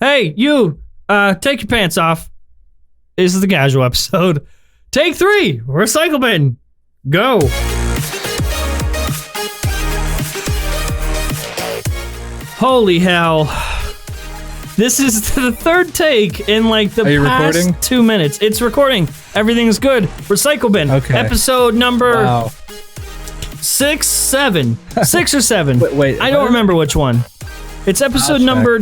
Hey, you, take your pants off. This is the casual episode. Take 3, recycle bin. Go. Holy hell. This is the third take in like the past recording? 2 minutes. It's recording. Everything's good. Recycle bin. Okay. Episode number 6, 7. 6 or 7. Wait. I don't remember which one. It's episode number.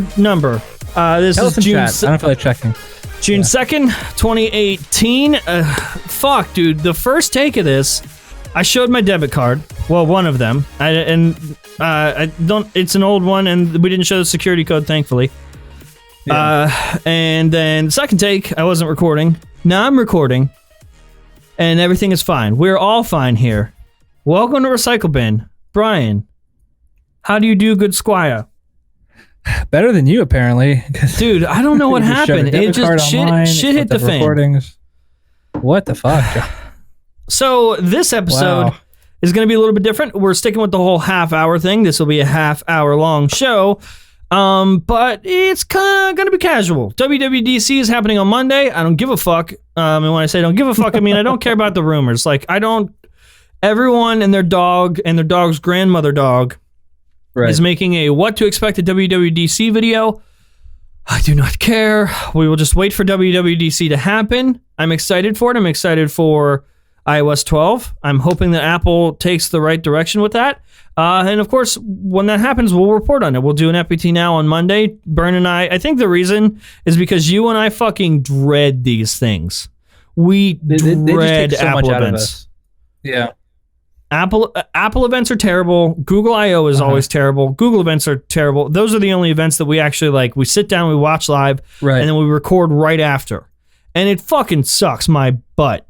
This is June. I don't feel like checking. June 2nd, 2018. Fuck, dude. The first take of this, I showed my debit card. Well, one of them. I don't. It's an old one, and we didn't show the security code, thankfully. Yeah. And then second take, I wasn't recording. Now I'm recording, and everything is fine. We're all fine here. Welcome to Recycle Bin, Brian. How do you do, good squire? Better than you, apparently. Dude, I don't know what happened. It just shit hit the fan. Recordings. What the fuck? So this episode is going to be a little bit different. We're sticking with the whole half-hour thing. This will be a half-hour long show. But it's kind of going to be casual. WWDC is happening on Monday. I don't give a fuck. And when I say don't give a fuck, I mean I don't care about the rumors. Like, I don't... Everyone and their dog and their dog's grandmother dog is making a what to expect at WWDC video. I do not care. We will just wait for WWDC to happen. I'm excited for it. I'm excited for iOS 12. I'm hoping that Apple takes the right direction with that. And of course, when that happens, we'll report on it. We'll do an FPT now on Monday. Bern and I think the reason is because you and I fucking dread these things. We dread so Apple events. Yeah. Apple events are terrible. Google I/O is always terrible. Google events are terrible. Those are the only events that we actually like. We sit down, we watch live, and then we record right after. And it fucking sucks my butt.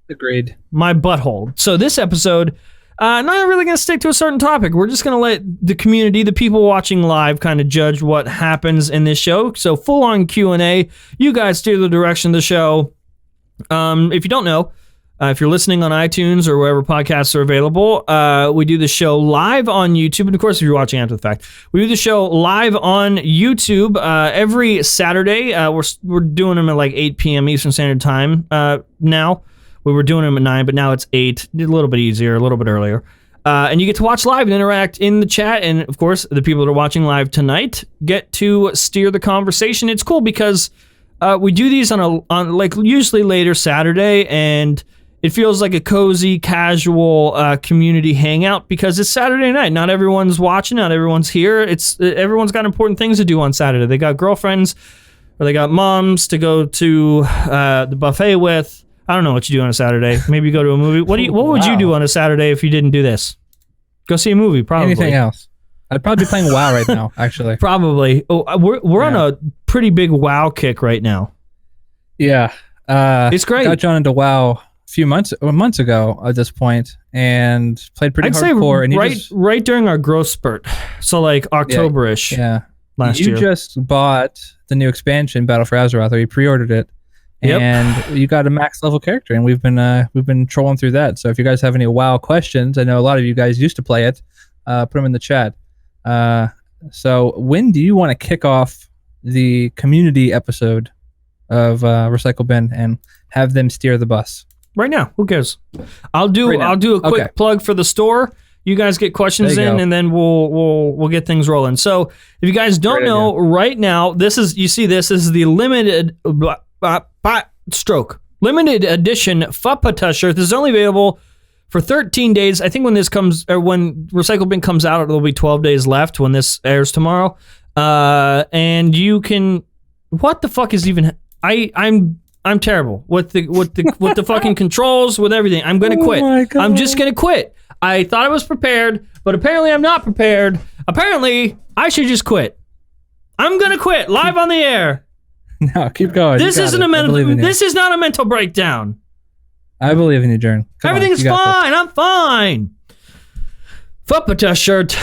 Agreed. My butthole. So this episode, not really going to stick to a certain topic. We're just going to let the community, the people watching live, kind of judge what happens in this show. So full-on Q&A. You guys steer the direction of the show. If you don't know, if you're listening on iTunes or wherever podcasts are available, we do the show live on YouTube. And of course, if you're watching after the fact, we do the show live on YouTube every Saturday. We're doing them at like 8 p.m. Eastern Standard Time now. We were doing them at 9, but now it's 8. A little bit easier, a little bit earlier. And you get to watch live and interact in the chat. And of course, the people that are watching live tonight get to steer the conversation. It's cool because we do these on like usually later Saturday, and it feels like a cozy, casual community hangout because it's Saturday night. Not everyone's watching. Not everyone's here. Everyone's got important things to do on Saturday. They got girlfriends, or they got moms to go to the buffet with. I don't know what you do on a Saturday. Maybe you go to a movie. What would you do on a Saturday if you didn't do this? Go see a movie, probably. Anything else? I'd probably be playing WoW right now, actually. Probably. Oh, we're on a pretty big WoW kick right now. Yeah. It's great. Got Jon into WoW a few months ago at this point, and played pretty hardcore. And right during our growth spurt, so like October-ish. Yeah. Last year. You just bought the new expansion, Battle for Azeroth, or you pre-ordered it. Yep. And you got a max level character, and we've been trolling through that. So if you guys have any WoW questions, I know a lot of you guys used to play it. Put them in the chat. So when do you want to kick off the community episode of Recycle Bin and have them steer the bus? Right now. Who cares? I'll do a quick plug for the store. You guys get questions in, and then we'll get things rolling. So if you guys don't know, right now, this is the limited limited edition Fupata shirt. This is only available for 13 days. I think when Recycle Bin comes out, it'll be 12 days left when this airs tomorrow. And you can, what the fuck is even, I'm terrible with the fucking controls, with everything. I'm going to quit. I'm just going to quit. I thought I was prepared, but apparently I'm not prepared. Apparently I should just quit. I'm going to quit live on the air. No, keep going. This is not a mental breakdown. I believe in you, Jern. Everything's fine. I'm fine. Fupata shirt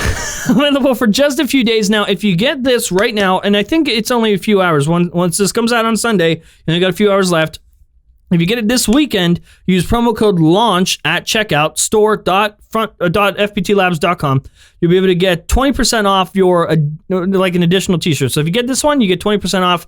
available for just a few days now. If you get this right now, and I think it's only a few hours. Once this comes out on Sunday, and you got a few hours left. If you get it this weekend, use promo code LAUNCH at checkout, store.fptlabs.com. You'll be able to get 20% off your, like an additional t-shirt. So if you get this one, you get 20% off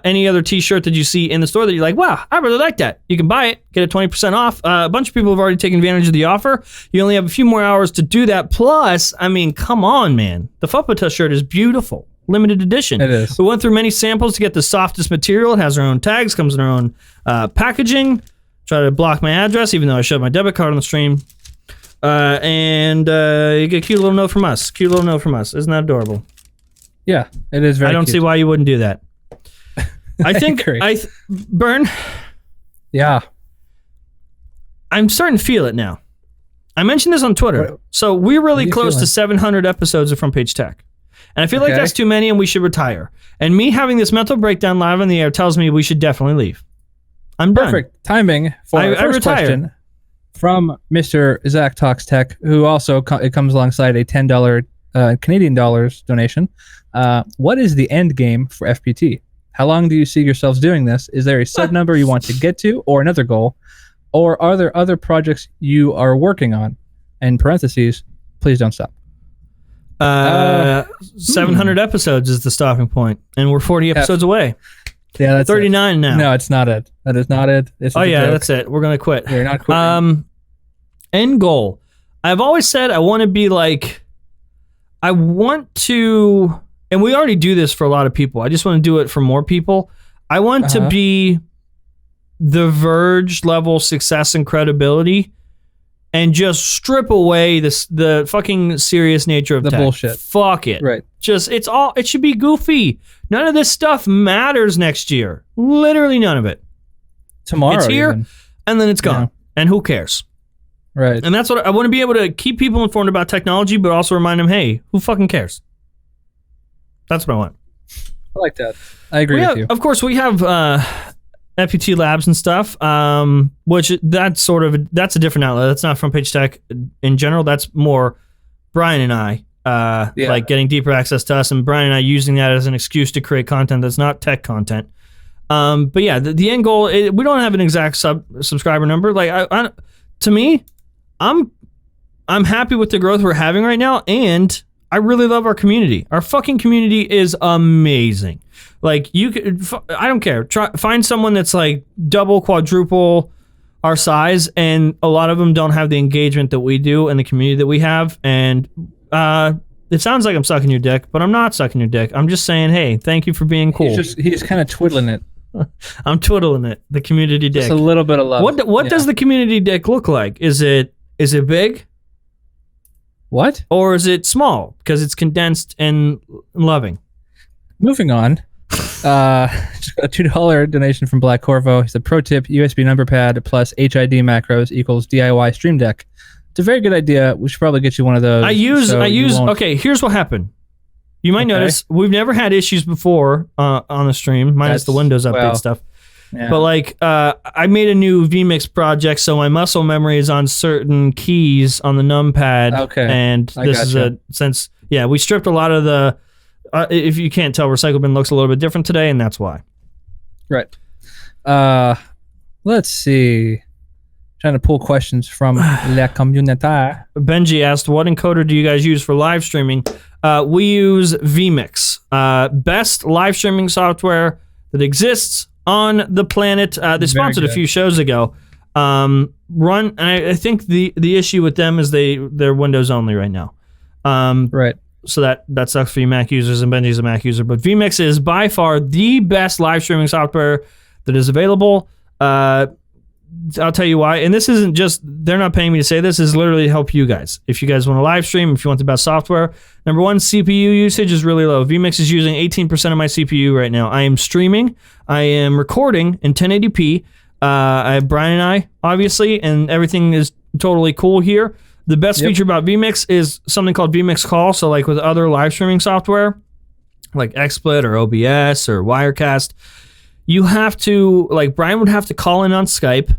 any other t-shirt that you see in the store that you're like, wow, I really like that. You can buy it, get it 20% off. A bunch of people have already taken advantage of the offer. You only have a few more hours to do that. Plus, I mean, come on, man. The Fupata shirt is beautiful. Limited edition. It is. We went through many samples to get the softest material. It has our own tags, comes in our own packaging. Try to block my address, even though I showed my debit card on the stream. And you get a cute little note from us. Cute little note from us. Isn't that adorable? Yeah, it is very I don't cute. see why you wouldn't do that. I think, Burn. Yeah. I'm starting to feel it now. I mentioned this on Twitter. So we're really close to 700 episodes of Front Page Tech. And I feel like that's too many and we should retire. And me having this mental breakdown live on the air tells me we should definitely leave. I'm done. Perfect timing for our first question from Mr. Zach Talks Tech, who also it comes alongside a $10 Canadian dollars donation. What is the end game for FPT? How long do you see yourselves doing this? Is there a sub number you want to get to or another goal? Or are there other projects you are working on? In parentheses, please don't stop. 700 episodes is the stopping point, and we're 40 episodes away. Yeah, that's 39 it. now. No, it's not it. That is not it. That's it. We're gonna quit. You're not quitting. End goal. I've always said I want to be like. I want to, and we already do this for a lot of people. I just want to do it for more people. I want to be the Verge level success and credibility. And just strip away the fucking serious nature of the tech. bullshit. Fuck it. Right. Just it should be goofy. None of this stuff matters next year. Literally none of it. Tomorrow. It's here even. and then it's gone. Yeah. And who cares? Right. And that's what I want to be able to keep people informed about technology, but also remind them, hey, who fucking cares? That's what I want. I like that. I agree with you. Of course, we have FPT Labs and stuff, which that's a different outlet. That's not Front Page Tech in general. That's more Brian and I, like getting deeper access to us, and Brian and I using that as an excuse to create content that's not tech content. But yeah, the end goal, we don't have an exact subscriber number. Like, to me, I'm happy with the growth we're having right now, and I really love our community. Our fucking community is amazing. Like, you could, I don't care. Find someone that's like double, quadruple our size, and a lot of them don't have the engagement that we do and the community that we have. And it sounds like I'm sucking your dick, but I'm not sucking your dick. I'm just saying, hey, thank you for being cool. He's kind of twiddling it. I'm twiddling it. The community dick. Just a little bit of love. What does the community dick look like? Is it big? What? Or is it small because it's condensed and loving? Moving on. Just got a $2 donation from Black Corvo. He said, pro tip, USB number pad plus HID macros equals DIY Stream Deck. It's a very good idea. We should probably get you one of those. Okay, here's what happened. You might notice we've never had issues before on the stream, minus the Windows update stuff. Yeah. But like, I made a new vMix project, so my muscle memory is on certain keys on the numpad. Okay. And this is we stripped a lot of the, if you can't tell, Recycle Bin looks a little bit different today, and that's why. Right. Let's see. Trying to pull questions from la communauté. Benji asked, what encoder do you guys use for live streaming? We use vMix. Best live streaming software that exists on the planet. They sponsored a few shows ago. And I think the issue with them is they're Windows only right now. Right. So that sucks for you Mac users, and Benji's a Mac user. But vMix is by far the best live streaming software that is available. I'll tell you why. And this isn't just, they're not paying me to say this. This is literally to help you guys. If you guys want to live stream, if you want the best software. Number one, CPU usage is really low. vMix is using 18% of my CPU right now. I am streaming. I am recording in 1080p. I have Brian and I, obviously, and everything is totally cool here. The best feature about vMix is something called vMix Call. So like with other live streaming software, like XSplit or OBS or Wirecast, you have to, like Brian would have to call in on Skype,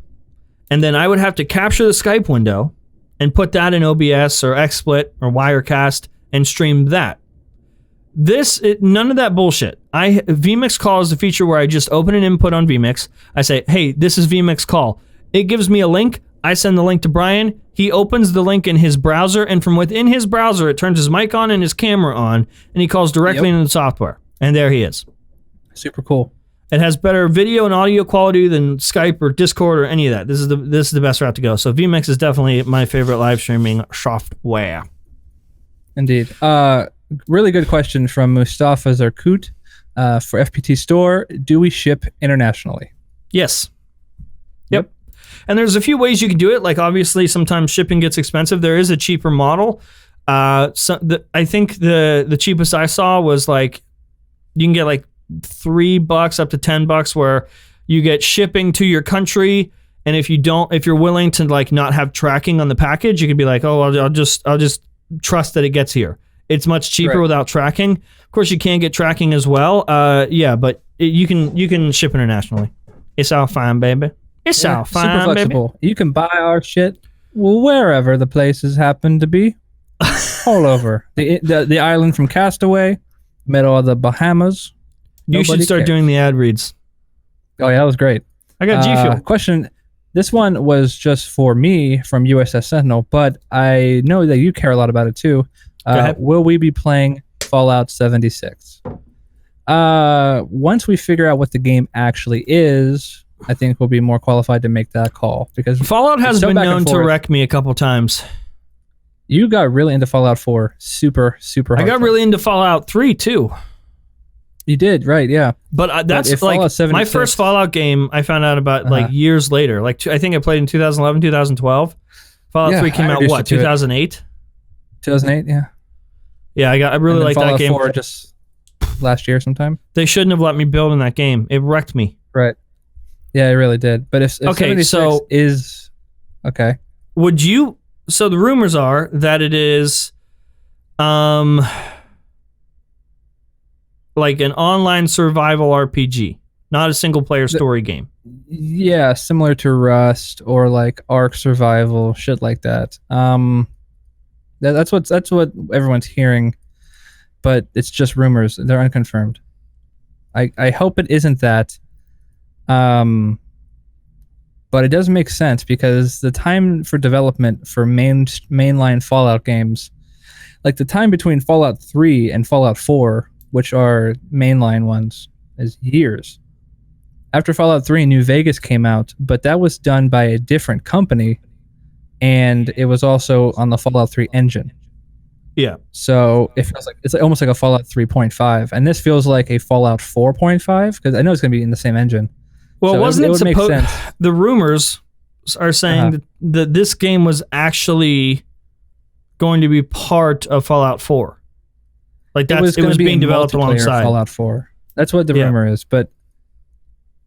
and then I would have to capture the Skype window and put that in OBS or XSplit or Wirecast and stream that. None of that bullshit. vMix Call is a feature where I just open an input on vMix. I say, hey, this is vMix Call. It gives me a link. I send the link to Brian. He opens the link in his browser, and from within his browser, it turns his mic on and his camera on, and he calls directly into the software. And there he is. Super cool. It has better video and audio quality than Skype or Discord or any of that. This is the best route to go. So vMix is definitely my favorite live streaming software. Indeed. Really good question from Mustafa Zarkut for FPT Store. Do we ship internationally? Yes. Yep. And there's a few ways you can do it. Like, obviously, sometimes shipping gets expensive. There is a cheaper model. I think the cheapest I saw was like, you can get like $3 up to $10 where you get shipping to your country. And if you're willing to like not have tracking on the package, you could be like, oh, I'll just trust that it gets here. It's much cheaper without tracking. Of course, you can get tracking as well. But you can ship internationally. It's all fine, baby. It's all fine, super flexible. Baby. You can buy our shit wherever the places happen to be. All over. The island from Castaway, middle of the Bahamas. You should start doing the ad reads. Oh, yeah, that was great. I got G Fuel. Question. This one was just for me from USS Sentinel, but I know that you care a lot about it too. Will we be playing Fallout 76? Once we figure out what the game actually is, I think we'll be more qualified to make that call. Because Fallout has been known to wreck me a couple times. You got really into Fallout 4. Super, super hard. I got really into Fallout 3 too. You did, right? Yeah. But that's like my first Fallout game. I found out about like years later. Like I think I played in 2011, 2012. Fallout 3 came out what? 2008. 2008, yeah. Yeah, I really liked that game. 4 just last year sometime. They shouldn't have let me build in that game. It wrecked me. Right. Yeah, it really did. But if 76 is okay, would you? So the rumors are that it is, like an online survival RPG, not a single player story game. Yeah, similar to Rust or like Ark Survival, shit like that. That's what everyone's hearing, but it's just rumors. They're unconfirmed. I hope it isn't that. But it does make sense because the time for development for mainline Fallout games, like the time between Fallout 3 and Fallout 4, which are mainline ones, is years. After Fallout 3, New Vegas came out, but that was done by a different company, and it was also on the Fallout 3 engine. Yeah. So it feels like it's almost like a Fallout 3.5, and this feels like a Fallout 4.5 because I know it's going to be in the same engine. Well, so wasn't it supposed? The rumors are saying that this game was actually going to be part of Fallout 4. Like it was being developed alongside Fallout 4. That's what the rumor is,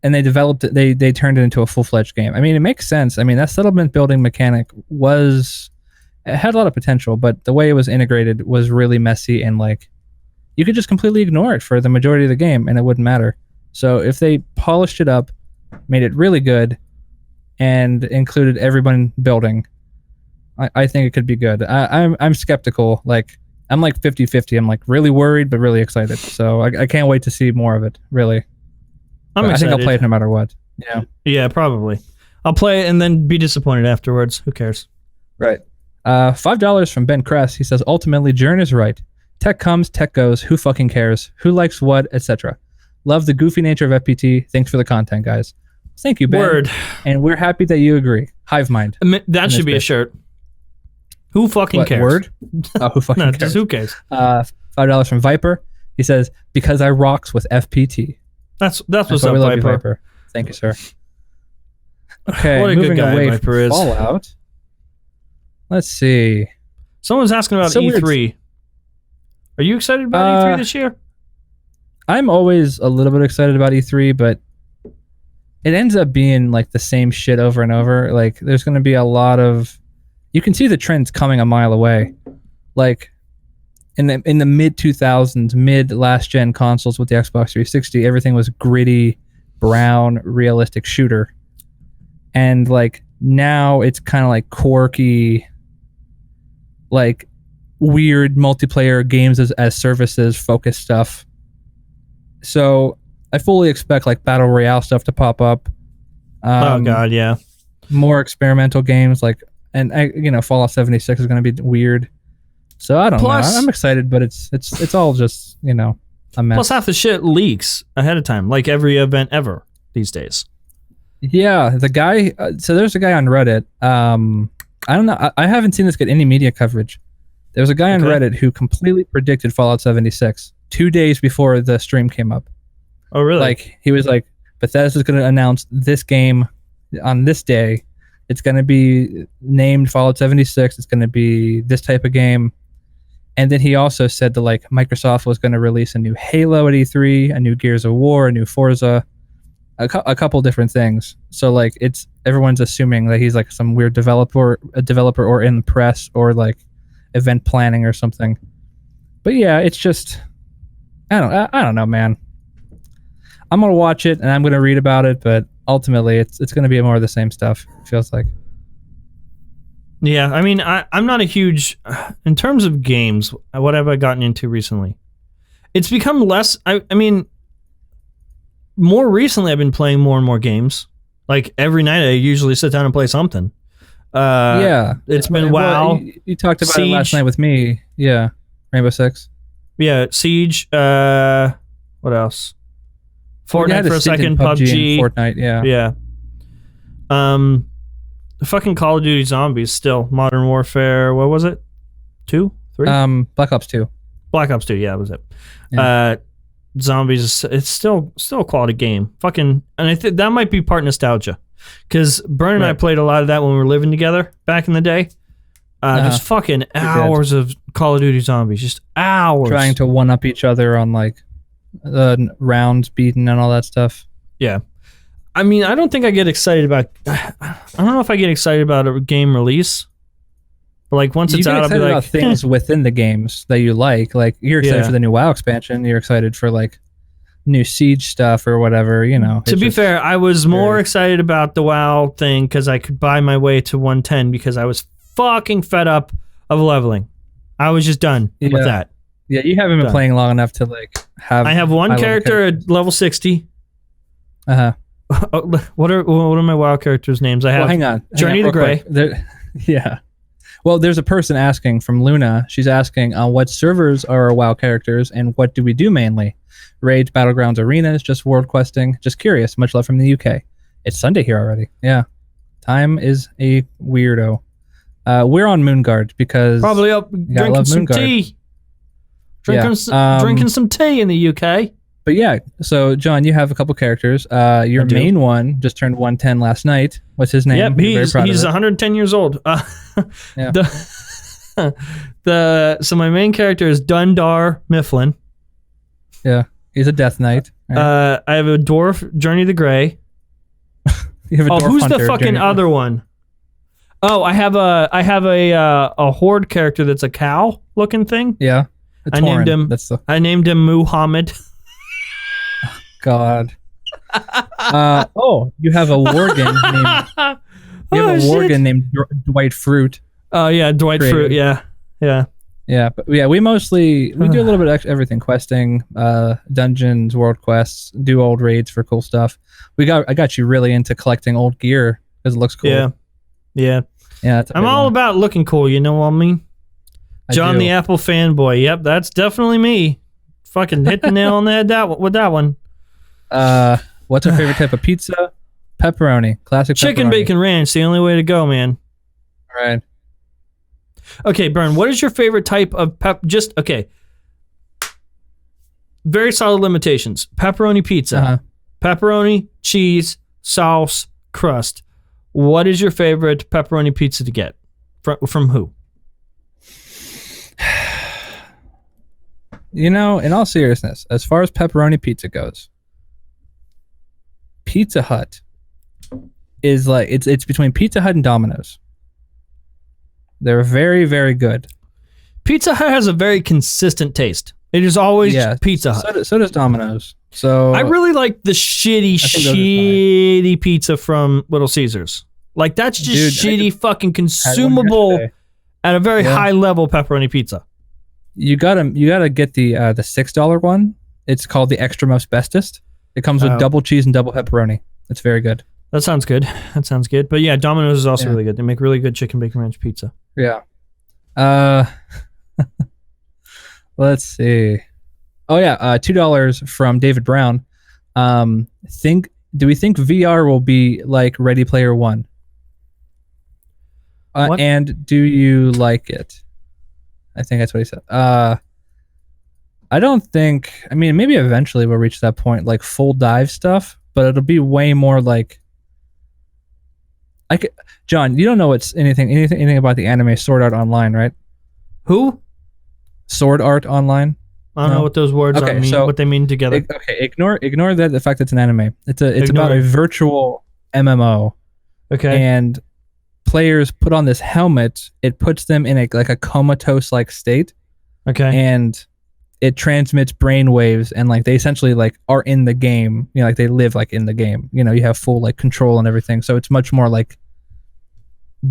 and they developed it. They turned it into a full-fledged game. I mean, it makes sense. I mean, that settlement building mechanic it had a lot of potential, but the way it was integrated was really messy and like you could just completely ignore it for the majority of the game and it wouldn't matter. So if they polished it up, made it really good, and included everyone building, I think it could be good. I'm skeptical. Like I'm like 50-50. I'm like really worried, but really excited. So I can't wait to see more of it. Really, I think I'll play it no matter what. Yeah. Yeah, probably. I'll play it and then be disappointed afterwards. Who cares? Right. $5 from Ben Kress. He says, ultimately, Jern is right. Tech comes, tech goes. Who fucking cares? Who likes what, etc. Love the goofy nature of FPT. Thanks for the content, guys. Thank you, Ben. Word. And we're happy that you agree. Hive mind. That should be a shirt. Who fucking cares? Word? Who fucking cares? Just who cares? $5 from Viper. He says, because I rocks with FPT. That's what's up, Viper. Viper. Thank you, sir. Okay, what a moving good guy away Viper from is. Fallout. Let's see. Someone's asking about E3. Are you excited about E3 this year? I'm always a little bit excited about E3, but it ends up being like the same shit over and over. Like there's going to be a lot of, you can see the trends coming a mile away. Like in the mid 2000s, mid last gen consoles with the Xbox 360, everything was gritty, brown, realistic shooter. And like now it's kind of like quirky, like weird multiplayer games as services focused stuff. So I fully expect like battle royale stuff to pop up. Oh god, yeah. More experimental games Fallout 76 is going to be weird. So I don't know. I'm excited, but it's all just, a mess. Plus half the shit leaks ahead of time, like every event ever these days. Yeah, the guy. So there's a guy on Reddit. I don't know. I haven't seen this get any media coverage. There was a guy on Reddit who completely predicted Fallout 76 2 days before the stream came up. Oh, really? Like, he was like, Bethesda's going to announce this game on this day. It's going to be named Fallout 76. It's going to be this type of game. And then he also said that like Microsoft was going to release a new Halo at E3, a new Gears of War, a new Forza, a couple different things. So like everyone's assuming that he's like some weird developer or in the press or like event planning or something. But yeah, it's just I don't know, man. I'm gonna watch it and I'm gonna read about it, but ultimately it's gonna be more of the same stuff. It feels like. Yeah, I mean, I'm not a huge in terms of games. What have I gotten into recently? It's become less. I mean, more recently I've been playing more and more games. Like every night I usually sit down and play something. Yeah, it's been WoW. You talked about Siege. it last night with me. Yeah, Rainbow Six. Yeah, Siege. What else? Fortnite for a second. PUBG. Fortnite. Yeah. Yeah. Fucking Call of Duty Zombies still. Modern Warfare. What was it? 2? 3? Black Ops 2. Black Ops 2. Yeah, that was it. Yeah. Zombies. It's still a quality game. Fucking, and I think that might be part nostalgia, because Bern and I played a lot of that when we were living together back in the day. Just fucking hours of Call of Duty Zombies, just hours trying to one up each other on like rounds beaten and all that stuff. Yeah. I mean, I don't think I get excited about. I don't know if I get excited about a game release. But like once it's out, I'll be like, about things within the games that you like. Like you're excited for the new WoW expansion. You're excited for like new Siege stuff or whatever. To be fair, I was more excited about the WoW thing because I could buy my way to 110 because I was fucking fed up of leveling. I was just done with that. Yeah, you haven't been playing long enough to like have. I have one character at level 60. What are my WoW characters' names? I have. Well, hang on. Journey to Grey. Yeah. Well, there's a person asking from Luna. She's asking on what servers are our WoW characters and what do we do mainly? Raids, Battlegrounds, Arenas, just world questing. Just curious. Much love from the UK. It's Sunday here already. Yeah. Time is a weirdo. We're on Moonguard because probably up drinking some tea. Drinking some tea in the UK. But yeah, so John, you have a couple characters. Your main one just turned 110 last night. What's his name? Yep, he's 110 years old. Yeah. So my main character is Dundar Mifflin. Yeah, he's a Death Knight. Right? I have a dwarf, Journey the Grey. You have a dwarf who's hunter, the fucking other one? Oh, I have a horde character that's a cow looking thing. Yeah, named him. I named him Muhammad. God. You have a worgen named Dwight Fruit. Oh yeah, Dwight Fruit. Yeah. But yeah, we do a little bit of everything: questing, dungeons, world quests, do old raids for cool stuff. I got you really into collecting old gear because it looks cool. Yeah. I'm all about looking cool. You know what I mean? John the Apple fanboy. Yep, that's definitely me. Fucking hit the nail on the head with that one. What's our favorite type of pizza? Pepperoni. Classic chicken pepperoni. Bacon ranch. The only way to go, man. All right. Okay, Bern, what is your favorite type of very solid limitations. Pepperoni pizza. Pepperoni, cheese, sauce, crust. What is your favorite pepperoni pizza to get? From who? In all seriousness, as far as pepperoni pizza goes, Pizza Hut is like it's between Pizza Hut and Domino's. They're very, very good. Pizza Hut has a very consistent taste. It is always Pizza Hut. So does Domino's. So I really like the shitty pizza from Little Caesars. Like that's just shitty fucking consumable at a very high level pepperoni pizza. You gotta get the $6 one. It's called the Extra Most Bestest. It comes with double cheese and double pepperoni. It's very good. That sounds good. But yeah, Domino's is also really good. They make really good chicken bacon ranch pizza. Yeah. Let's see. Oh yeah, $2 from David Brown. Do we think VR will be like Ready Player One? And do you like it? I think that's what he said. I don't think. I mean, maybe eventually we'll reach that point, like full dive stuff, but it'll be way more like. John, you don't know anything about the anime Sword Art Online, right? Who? Sword Art Online. I don't know what those words mean. So what they mean together. Ignore the fact that it's an anime. It's about a virtual MMO. Okay. And players put on this helmet. It puts them in a comatose like state. Okay. And it transmits brain waves, and like they essentially like are in the game. You know, like they live like in the game. You know, you have full like control and everything. So it's much more like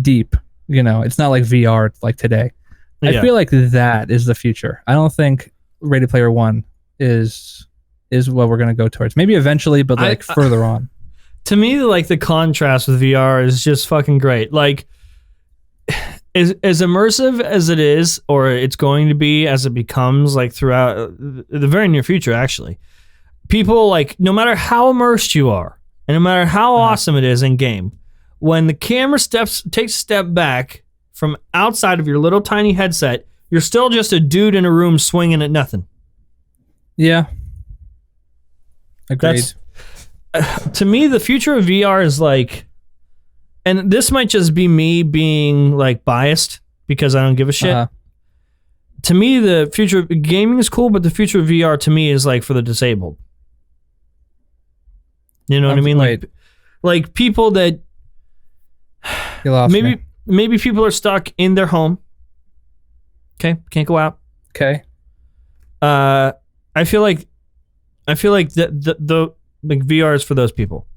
deep. You know, it's not like VR like today. I feel like that is the future. I don't think Ready Player One is what we're gonna go towards. Maybe eventually, but like further on. To me, like the contrast with VR is just fucking great. Like, as immersive as it is, or it's going to be as it becomes, like throughout the very near future, actually, people like no matter how immersed you are, and no matter how awesome it is in game, when the camera takes a step back from outside of your little tiny headset, you're still just a dude in a room swinging at nothing. Yeah. Agreed. To me, the future of VR is like, and this might just be me being like biased because I don't give a shit. To me, the future of gaming is cool, but the future of VR to me is like for the disabled. You know what I mean? Like people that you lost me. Maybe people are stuck in their home. Okay, can't go out. Okay. I feel like the VR is for those people.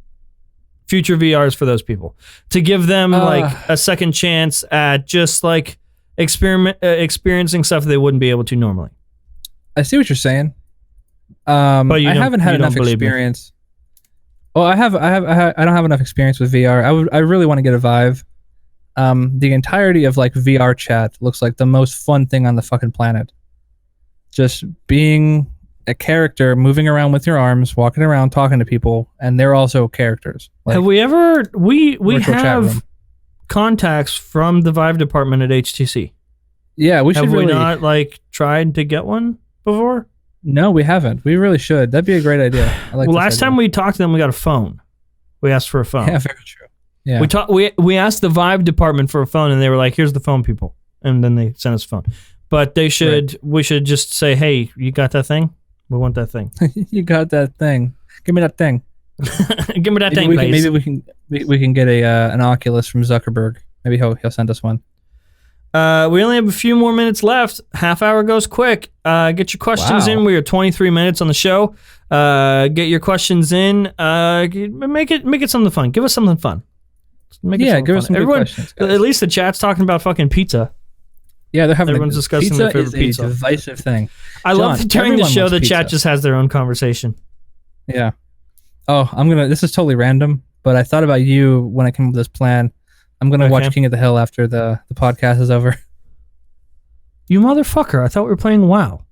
Future VR is for those people to give them like a second chance at just like experiencing stuff they wouldn't be able to normally. I see what you're saying. But I haven't had enough experience. Well, I don't have enough experience with VR. I really want to get a Vive. The entirety of like VR chat looks like the most fun thing on the fucking planet. Just being a character, moving around with your arms, walking around, talking to people, and they're also characters. Like, have we ever we have contacts from the Vive department at HTC? Yeah, we should. Have we not like tried to get one before? No, we haven't. We really should. That'd be a great idea. Well, last time we talked to them, we got a phone. We asked for a phone. Yeah, very true. Yeah. We asked the Vive department for a phone, and they were like, "Here's the phone, people," and then they sent us a phone. But we should just say, "Hey, you got that thing? We want that thing." You got that thing. Give me that thing. Give me that thing, please. Maybe we can get an Oculus from Zuckerberg. Maybe he'll send us one. We only have a few more minutes left. Half hour goes quick. Get your questions in. We are 23 minutes on the show. Get your questions in. Make it something fun. Give us something fun. Give us some good questions, guys. At least the chat's talking about fucking pizza. Yeah, they're having everyone's discussing their favorite pizza. Is a divisive thing. I love that during the show the chat just has their own conversation. Yeah. Oh, this is totally random, but I thought about you when I came up with this plan. I'm gonna watch King of the Hill after the podcast is over. You motherfucker! I thought we were playing WoW.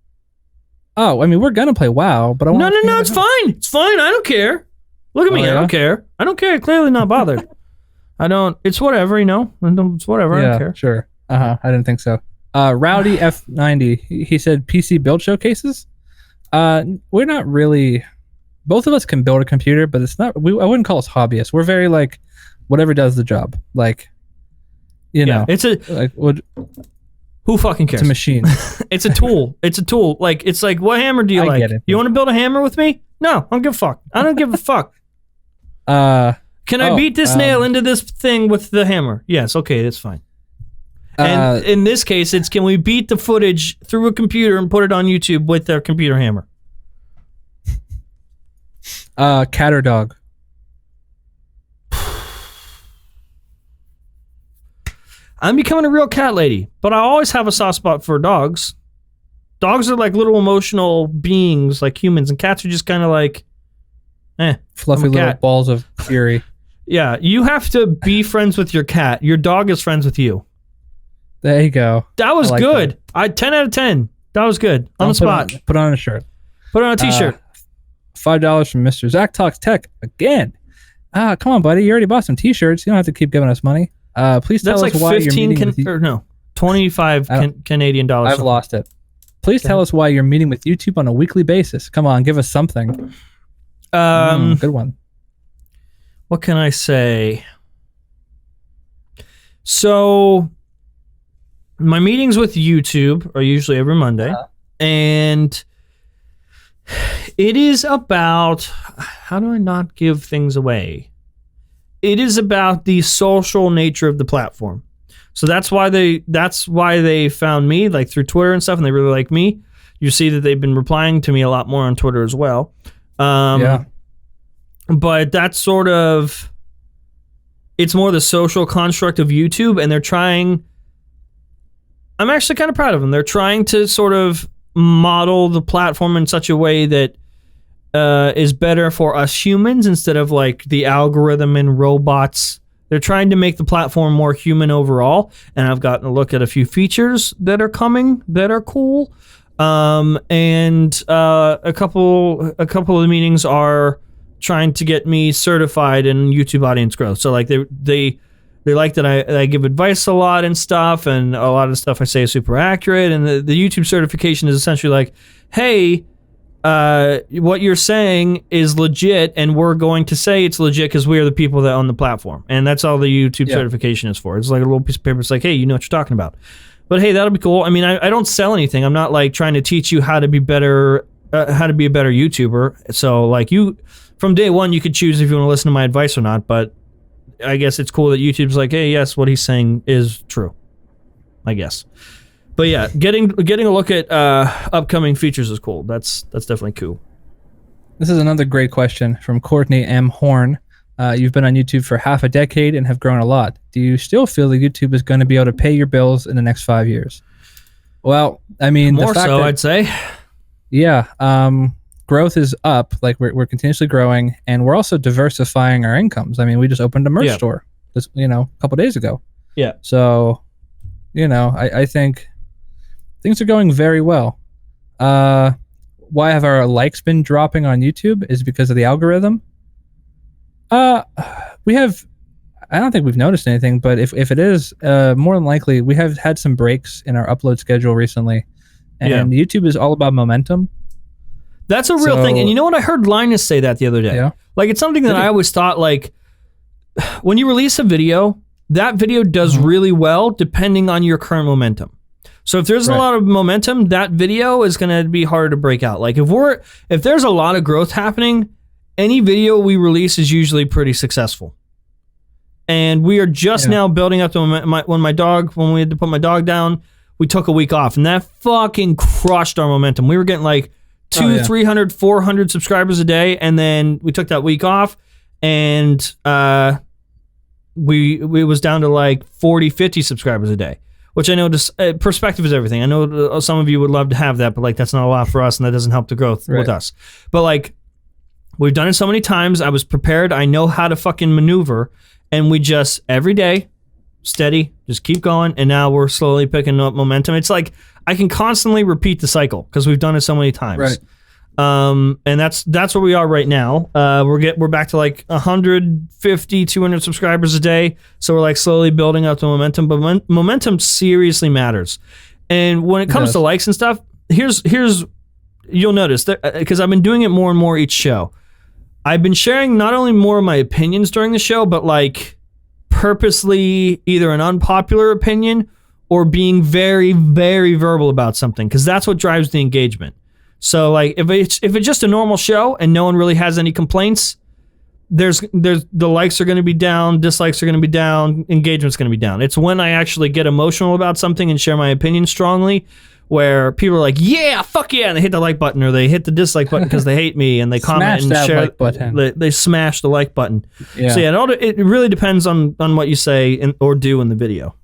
Oh, I mean we're gonna play WoW, but I want. No, it's fine. It's fine. I don't care. Look at me. Yeah? I don't care. I don't care. Clearly not bothered. I don't. It's whatever, you know. It's whatever. Yeah, I don't care. Sure. I didn't think so. Rowdy F90. He said PC build showcases. We're not really. Both of us can build a computer, but it's not. I wouldn't call us hobbyists. We're very like, whatever does the job. Like, you know, it's a like. Who fucking cares? It's a machine. It's a tool. It's a tool. Like it's like, what hammer do you like? Get it. You want to build a hammer with me? No, I don't give a fuck. I don't give a fuck. Can I beat this nail into this thing with the hammer? Yes. Okay, that's fine. And in this case, it's can we beat the footage through a computer and put it on YouTube with their computer hammer? Cat or dog? I'm becoming a real cat lady, but I always have a soft spot for dogs. Dogs are like little emotional beings like humans, and cats are just kind of like, fluffy little balls of fury. Yeah, you have to be friends with your cat. Your dog is friends with you. There you go. That was good. 10 out of 10. That was good. On the spot. Put on a shirt. Put on a t-shirt. $5 from Mr. Zach Talks Tech again. Come on, buddy. You already bought some t-shirts. You don't have to keep giving us money. Please tell us why you're meeting 25 Canadian dollars. I've lost it. Please tell us why you're meeting with YouTube on a weekly basis. Come on, give us something. Good one. What can I say? So, my meetings with YouTube are usually every Monday, and it is about, how do I not give things away? It is about the social nature of the platform. So that's why they found me, like through Twitter and stuff, and they really like me. You see that they've been replying to me a lot more on Twitter as well. But that's sort of, it's more the social construct of YouTube, and they're trying, I'm actually kind of proud of them. They're trying to sort of model the platform in such a way that is better for us humans instead of like the algorithm and robots. They're trying to make the platform more human overall, and I've gotten a look at a few features that are coming that are cool. And a couple of the meetings are trying to get me certified in YouTube audience growth. So like they like that I give advice a lot and stuff, and a lot of the stuff I say is super accurate. And the YouTube certification is essentially like, hey, what you're saying is legit, and we're going to say it's legit because we are the people that own the platform. And that's all the YouTube certification is for. It's like a little piece of paper. It's like, hey, you know what you're talking about. But hey, that'll be cool. I mean, I don't sell anything. I'm not like trying to teach you how to be better, how to be a better YouTuber. So like from day one, you could choose if you want to listen to my advice or not. But I guess it's cool that YouTube's like, hey, yes, what he's saying is true, I guess. But yeah, getting a look at upcoming features is cool. That's definitely cool. This is another great question from Courtney M. Horn. You've been on YouTube for half a decade and have grown a lot. Do you still feel that YouTube is going to be able to pay your bills in the next 5 years? Well, I mean, more so, I'd say. Yeah, growth is up. Like we're continuously growing, and we're also diversifying our incomes. I mean, we just opened a merch store, just a couple days ago. Yeah. So, I think things are going very well. Why have our likes been dropping on YouTube is because of the algorithm. I don't think we've noticed anything, but if it is, more than likely, we have had some breaks in our upload schedule recently, and YouTube is all about momentum. That's a real thing. And you know what? I heard Linus say that the other day. Yeah. Like, it's something that I always thought, like, when you release a video, that video does really well depending on your current momentum. So if there's a lot of momentum, that video is going to be harder to break out. Like, if there's a lot of growth happening, any video we release is usually pretty successful. And we are just now building up to when we had to put my dog down, we took a week off, and that fucking crushed our momentum. We were getting like 200, 300, 400 subscribers a day, and then we took that week off, and we was down to like 40, 50 subscribers a day, which I know perspective is everything. I know some of you would love to have that, but like that's not a lot for us, and that doesn't help the growth with us. But like, we've done it so many times. I was prepared. I know how to fucking maneuver, and we just every day, steady, just keep going, and now we're slowly picking up momentum. It's like I can constantly repeat the cycle because we've done it so many times. Right. And that's where we are right now. We're back to like 150, 200 subscribers a day. So we're like slowly building up the momentum, but momentum seriously matters. And when it comes to likes and stuff, here's you'll notice that because I've been doing it more and more each show. I've been sharing not only more of my opinions during the show, but like purposely either an unpopular opinion or being very, very verbal about something, because that's what drives the engagement. So like if it's just a normal show and no one really has any complaints, there's the likes are going to be down, dislikes are going to be down, engagement's going to be down. It's when I actually get emotional about something and share my opinion strongly, where people are like, yeah, fuck yeah, and they hit the like button or they hit the dislike button because they hate me, and they comment and share. Like button. They smash the like button. Yeah. So yeah, it really depends on what you say or do in the video.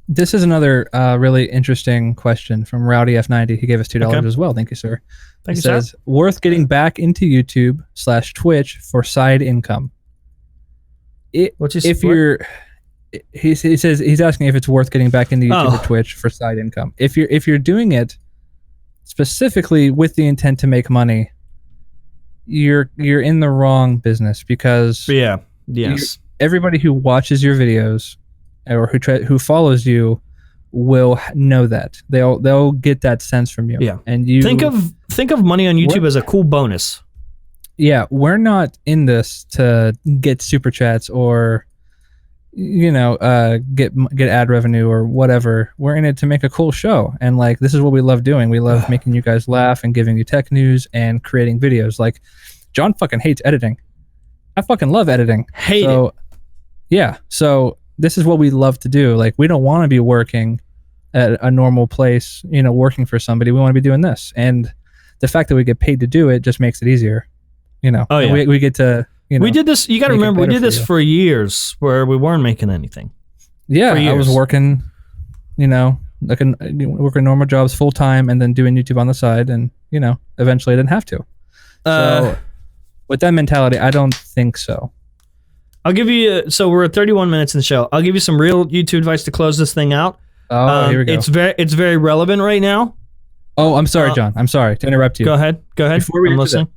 This is another really interesting question from Rowdy F90. He gave us $2 as well. Thank you, sir. Thank you, says, sir. worth getting back into YouTube/Twitch for side income. He says he's asking if it's worth getting back into YouTube or Twitch for side income. If you're doing it specifically with the intent to make money, you're in the wrong business, because everybody who watches your videos or who follows you will know that. They'll get that sense from you. Yeah. And you think of money on YouTube as a cool bonus. Yeah, we're not in this to get super chats or get ad revenue or whatever. We're in it to make a cool show, and like this is what we love doing. We love making you guys laugh and giving you tech news and creating videos. Like John fucking hates editing. I fucking love editing. Hate it. Yeah, so this is what we love to do. Like we don't want to be working at a normal place, working for somebody. We want to be doing this, and the fact that we get paid to do it just makes it easier. We get to. We did this. You got to remember, we did this for years where we weren't making anything. Yeah, I was working, working normal jobs full time and then doing YouTube on the side, and eventually I didn't have to. So with that mentality, I don't think so. I'll give you. So we're at 31 minutes in the show. I'll give you some real YouTube advice to close this thing out. Here we go. It's very relevant right now. Oh, I'm sorry, John. I'm sorry to interrupt you. Go ahead. Before we I'm listening.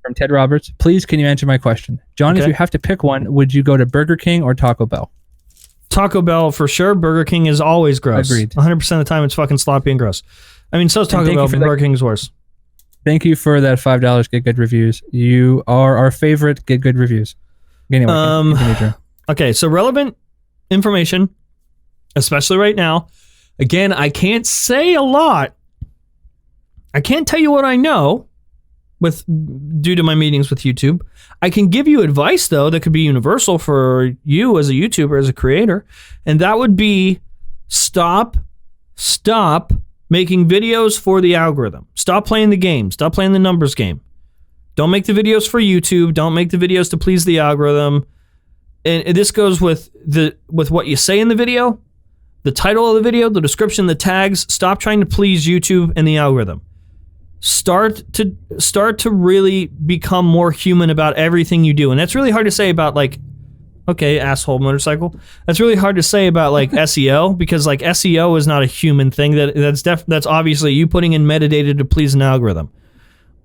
From Ted Roberts, please can you answer my question? John, if you have to pick one, would you go to Burger King or Taco Bell? Taco Bell for sure. Burger King is always gross. Agreed. 100% of the time it's fucking sloppy and gross. I mean, so is Taco Bell, but Burger King's worse. Thank you for that $5 Get Good Reviews. You are our favorite Get Good Reviews. Anyway, continue. Okay, so relevant information, especially right now. Again, I can't say a lot. I can't tell you what I know due to my meetings with YouTube. I can give you advice though that could be universal for you as a YouTuber, as a creator, and that would be stop making videos for the algorithm. Stop playing the game. Stop playing the numbers game. Don't make the videos for YouTube. Don't make the videos to please the algorithm. And this goes with what you say in the video, the title of the video, the description, the tags. Stop trying to please YouTube and the algorithm. Start to really become more human about everything you do. And that's really hard to say about asshole motorcycle. That's really hard to say about SEO, because SEO is not a human thing. That's obviously you putting in metadata to please an algorithm.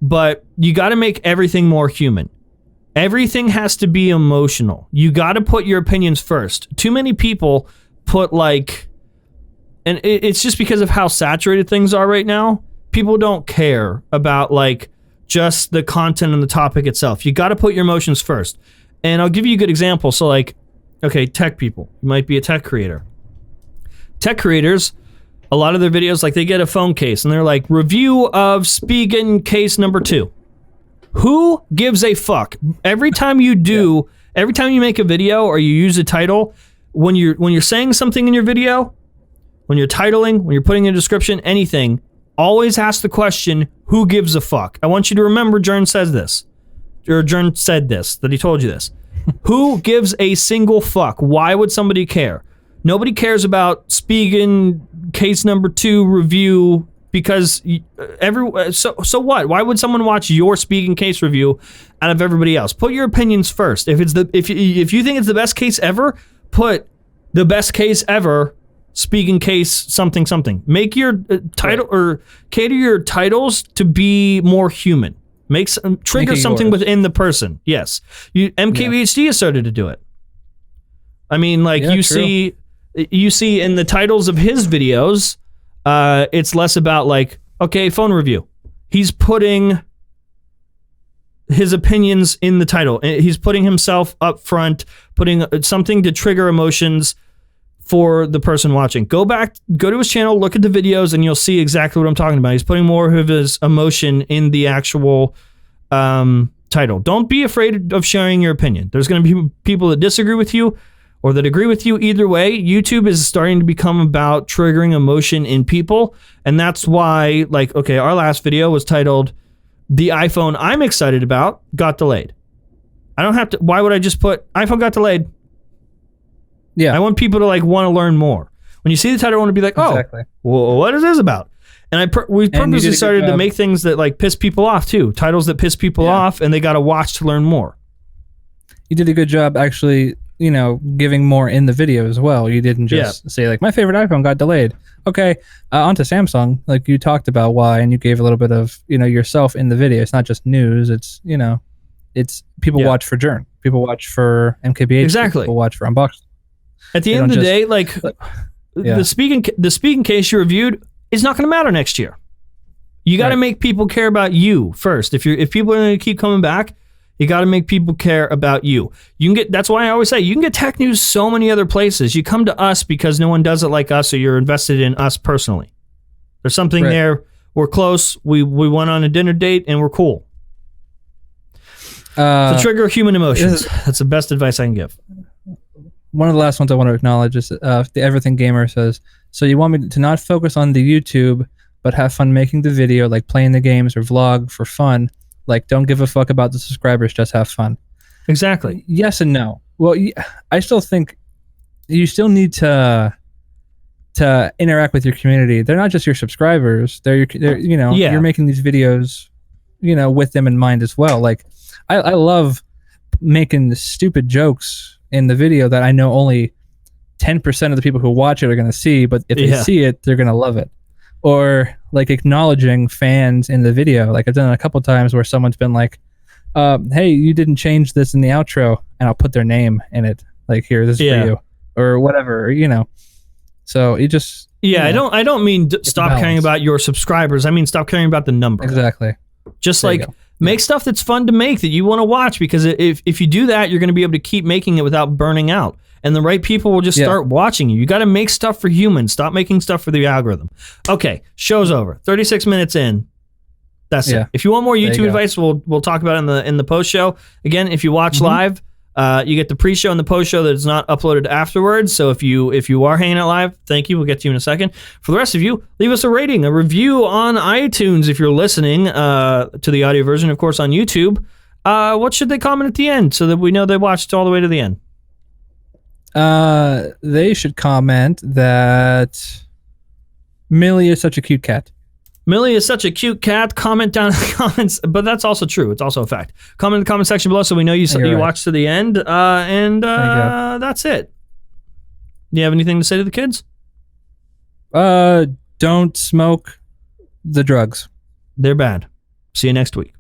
But you got to make everything more human. Everything has to be emotional. You got to put your opinions first. Too many people put and it's just because of how saturated things are right now. People don't care about just the content and the topic itself. You got to put your emotions first. And I'll give you a good example. So tech people, you might be a tech creator. Tech creators, a lot of their videos, they get a phone case and they're like, review of Spigen case number 2. Who gives a fuck? Every time you make a video or you use a title, when you're saying something in your video, when you're titling, when you're putting in a description, anything, always ask the question, who gives a fuck? I want you to remember Jern said this, that he told you this. Who gives a single fuck? Why would somebody care? Nobody cares about Spigen case number 2 review, because so what? Why would someone watch your Spigen case review out of everybody else? Put your opinions first. If you think it's the best case ever, put the best case ever, Spigen case something. Make your title or cater your titles to be more human. Trigger something within the person. Yes, MKBHD has started to do it. I mean, you see in the titles of his videos, it's less about phone review. He's putting his opinions in the title. He's putting himself up front, putting something to trigger emotions for the person watching. Go to his channel, look at the videos, and you'll see exactly what I'm talking about. He's putting more of his emotion in the actual title. Don't be afraid of sharing your opinion. There's going to be people that disagree with you or that agree with you. Either way, YouTube is starting to become about triggering emotion in people, and that's why, our last video was titled, "The iPhone I'm excited about got delayed." I don't have to. Why would I just put iPhone got delayed? Yeah. I want people to want to learn more. When you see the title, I want to be like, oh, Exactly. well, what is this about? And we purposely started to make things that like piss people off too. Titles that piss people off, and they got to watch to learn more. You did a good job actually, giving more in the video as well. You didn't just say like, my favorite iPhone got delayed. Okay, onto Samsung. Like you talked about why, and you gave a little bit of, yourself in the video. It's not just news. It's, it's people watch for Journ. People watch for MKBH. Exactly. People watch for Unboxing. At the end of the day, like the speaking case you reviewed is not going to matter next year. You got to make people care about you first. If people are going to keep coming back, you got to make people care about you. That's why I always say you can get tech news so many other places. You come to us because no one does it like us, or you're invested in us personally. There's something there. We're close. We went on a dinner date and we're cool. So trigger human emotions. That's the best advice I can give. One of the last ones I want to acknowledge is the Everything Gamer says, so you want me to not focus on the YouTube, but have fun making the video, like playing the games or vlog for fun. Like, don't give a fuck about the subscribers, just have fun. Exactly. Yes and no. Well, I still think you still need to interact with your community. They're not just your subscribers. They're you're making these videos, with them in mind as well. Like, I love making the stupid jokes in the video that I know only 10% of the people who watch it are going to see, but if they see it, they're going to love it. Or like acknowledging fans in the video. Like I've done it a couple times where someone's been like, hey, you didn't change this in the outro, and I'll put their name in it. Like, here, this is for you, or whatever, So you just I don't mean stop caring about your subscribers. I mean stop caring about the number. Exactly. Just like make stuff that's fun to make that you want to watch, because if you do that, you're going to be able to keep making it without burning out. And the right people will just start watching you. You got to make stuff for humans. Stop making stuff for the algorithm. Okay, show's over. 36 minutes in. That's it. If you want more YouTube advice, we'll talk about it in the post show. Again, if you watch live, you get the pre-show and the post-show that is not uploaded afterwards. So if you are hanging out live, thank you. We'll get to you in a second. For the rest of you, leave us a rating, a review on iTunes if you're listening to the audio version, of course, on YouTube. What should they comment at the end so that we know they watched all the way to the end? They should comment that Millie is such a cute cat. Millie is such a cute cat. Comment down in the comments, but that's also true. It's also a fact. Comment in the comment section below so we know you watched to the end. That's it. Do you have anything to say to the kids? Don't smoke the drugs. They're bad. See you next week.